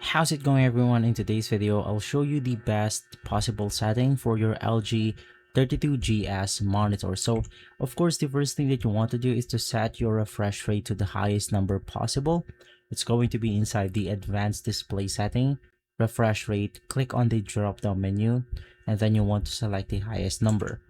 How's it going, everyone? In today's video, I'll show you the best possible setting for your LG 32GS monitor. So of course, the first thing that you want to do is to set your refresh rate to the highest number possible. It's going to be inside the advanced display setting, refresh rate. Click on the drop down menu, and then you want to select the highest number.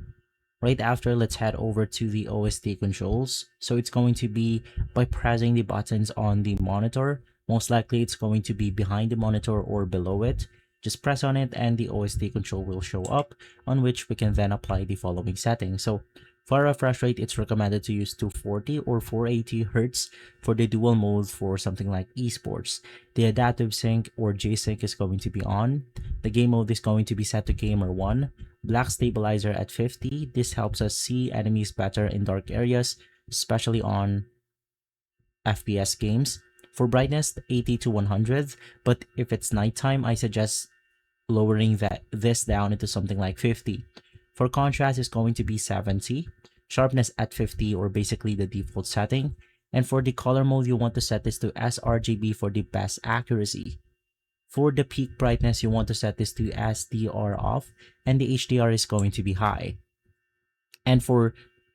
Right after, let's head over to the OSD controls. So it's going to be by pressing the buttons on the monitor. Most likely it's going to be behind the monitor or below it. Just press on it and the OSD control will show up, on which we can then apply the following settings. So for refresh rate, it's recommended to use 240 or 480 Hz for the dual mode for something like esports. The adaptive sync or J-Sync is going to be on. The game mode is going to be set to Gamer 1. Black stabilizer at 50. This helps us see enemies better in dark areas, especially on FPS games. For brightness, 80 to 100, but if it's nighttime, I suggest lowering this down into something like 50. For contrast, it's going to be 70. Sharpness at 50, or basically the default setting. And for the color mode, you want to set this to sRGB for the best accuracy. For the peak brightness, you want to set this to SDR off, and the HDR is going to be high. And for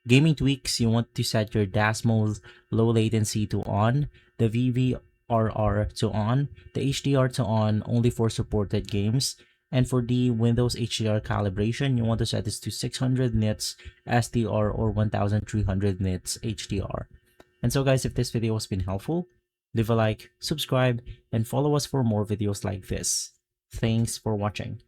gaming tweaks, you want to set your DAS mode low latency to on, the VVRR to on, the HDR to on only for supported games. And for the Windows HDR calibration, you want to set this to 600 nits SDR or 1300 nits HDR. And so guys, if this video has been helpful, leave a like, subscribe, and follow us for more videos like this. Thanks for watching.